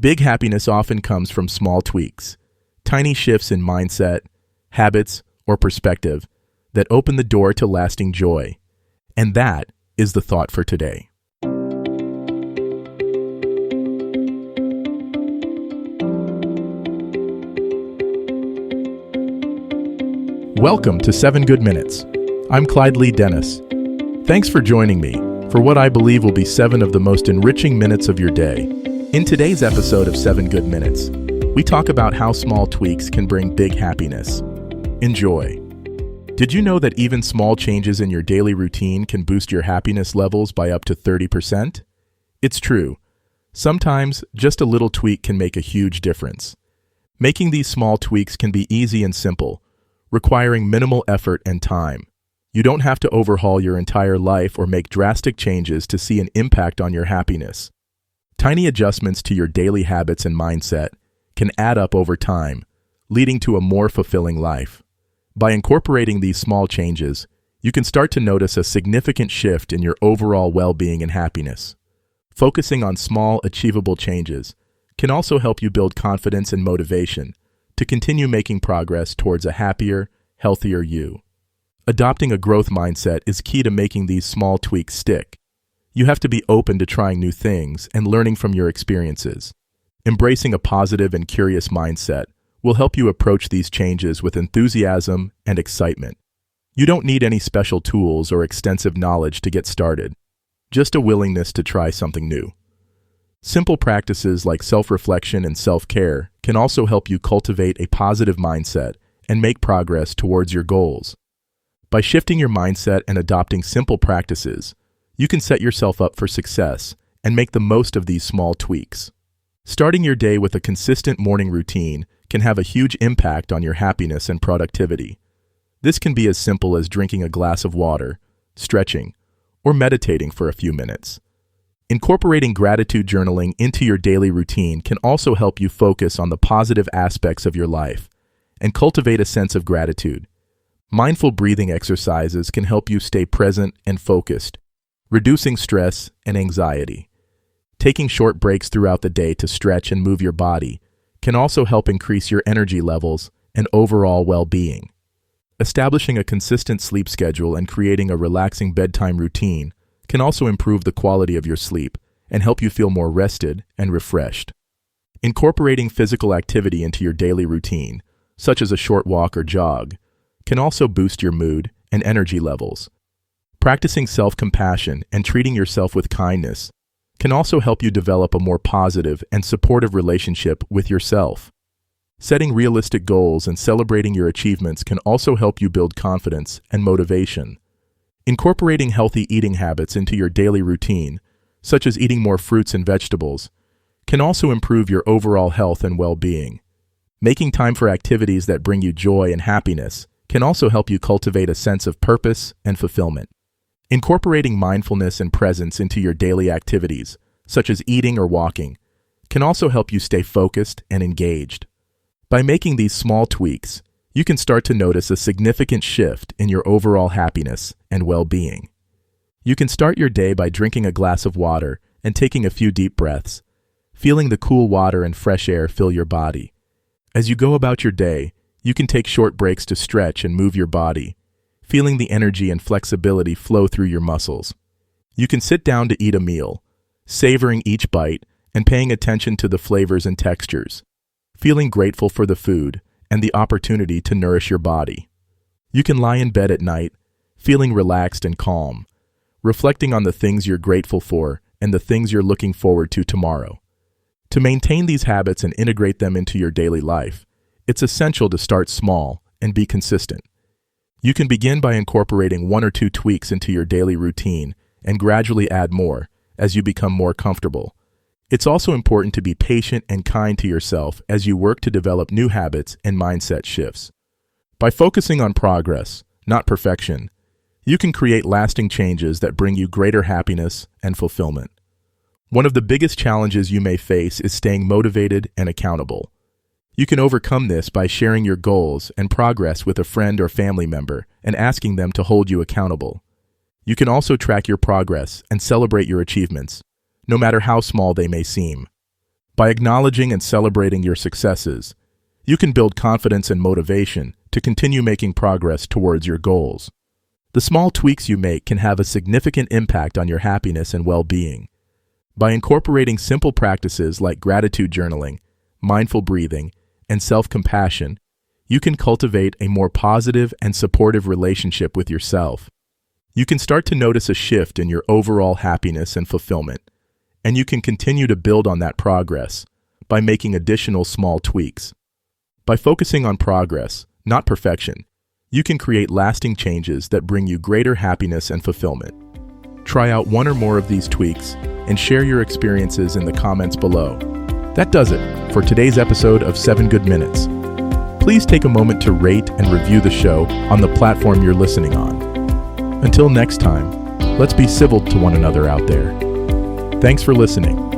Big happiness often comes from small tweaks, tiny shifts in mindset, habits, or perspective that open the door to lasting joy. And that is the thought for today. Welcome to 7 Good Minutes. I'm Clyde Lee Dennis. Thanks for joining me for what I believe will be 7 of the most enriching minutes of your day. In today's episode of 7 Good Minutes, we talk about how small tweaks can bring big happiness. Enjoy. Did you know that even small changes in your daily routine can boost your happiness levels by up to 30%? It's true. Sometimes just a little tweak can make a huge difference. Making these small tweaks can be easy and simple, requiring minimal effort and time. You don't have to overhaul your entire life or make drastic changes to see an impact on your happiness. Tiny adjustments to your daily habits and mindset can add up over time, leading to a more fulfilling life. By incorporating these small changes, you can start to notice a significant shift in your overall well-being and happiness. Focusing on small, achievable changes can also help you build confidence and motivation to continue making progress towards a happier, healthier you. Adopting a growth mindset is key to making these small tweaks stick. You have to be open to trying new things and learning from your experiences. Embracing a positive and curious mindset will help you approach these changes with enthusiasm and excitement. You don't need any special tools or extensive knowledge to get started, just a willingness to try something new. Simple practices like self-reflection and self-care can also help you cultivate a positive mindset and make progress towards your goals. By shifting your mindset and adopting simple practices, you can set yourself up for success and make the most of these small tweaks. Starting your day with a consistent morning routine can have a huge impact on your happiness and productivity. This can be as simple as drinking a glass of water, stretching, or meditating for a few minutes. Incorporating gratitude journaling into your daily routine can also help you focus on the positive aspects of your life and cultivate a sense of gratitude. Mindful breathing exercises can help you stay present and focused, reducing stress and anxiety. Taking short breaks throughout the day to stretch and move your body can also help increase your energy levels and overall well-being. Establishing a consistent sleep schedule and creating a relaxing bedtime routine can also improve the quality of your sleep and help you feel more rested and refreshed. Incorporating physical activity into your daily routine, such as a short walk or jog, can also boost your mood and energy levels. Practicing self-compassion and treating yourself with kindness can also help you develop a more positive and supportive relationship with yourself. Setting realistic goals and celebrating your achievements can also help you build confidence and motivation. Incorporating healthy eating habits into your daily routine, such as eating more fruits and vegetables, can also improve your overall health and well-being. Making time for activities that bring you joy and happiness can also help you cultivate a sense of purpose and fulfillment. Incorporating mindfulness and presence into your daily activities, such as eating or walking, can also help you stay focused and engaged. By making these small tweaks, you can start to notice a significant shift in your overall happiness and well-being. You can start your day by drinking a glass of water and taking a few deep breaths, feeling the cool water and fresh air fill your body. As you go about your day, you can take short breaks to stretch and move your body, feeling the energy and flexibility flow through your muscles. You can sit down to eat a meal, savoring each bite and paying attention to the flavors and textures, feeling grateful for the food and the opportunity to nourish your body. You can lie in bed at night, feeling relaxed and calm, reflecting on the things you're grateful for and the things you're looking forward to tomorrow. To maintain these habits and integrate them into your daily life, it's essential to start small and be consistent. You can begin by incorporating 1 or 2 tweaks into your daily routine and gradually add more as you become more comfortable. It's also important to be patient and kind to yourself as you work to develop new habits and mindset shifts. By focusing on progress, not perfection, you can create lasting changes that bring you greater happiness and fulfillment. One of the biggest challenges you may face is staying motivated and accountable. You can overcome this by sharing your goals and progress with a friend or family member and asking them to hold you accountable. You can also track your progress and celebrate your achievements, no matter how small they may seem. By acknowledging and celebrating your successes, you can build confidence and motivation to continue making progress towards your goals. The small tweaks you make can have a significant impact on your happiness and well-being. By incorporating simple practices like gratitude journaling, mindful breathing, and self-compassion, you can cultivate a more positive and supportive relationship with yourself. You can start to notice a shift in your overall happiness and fulfillment, and you can continue to build on that progress by making additional small tweaks. By focusing on progress, not perfection, you can create lasting changes that bring you greater happiness and fulfillment. Try out one or more of these tweaks and share your experiences in the comments below. That does it for today's episode of 7 Good Minutes. Please take a moment to rate and review the show on the platform you're listening on. Until next time, let's be civil to one another out there. Thanks for listening.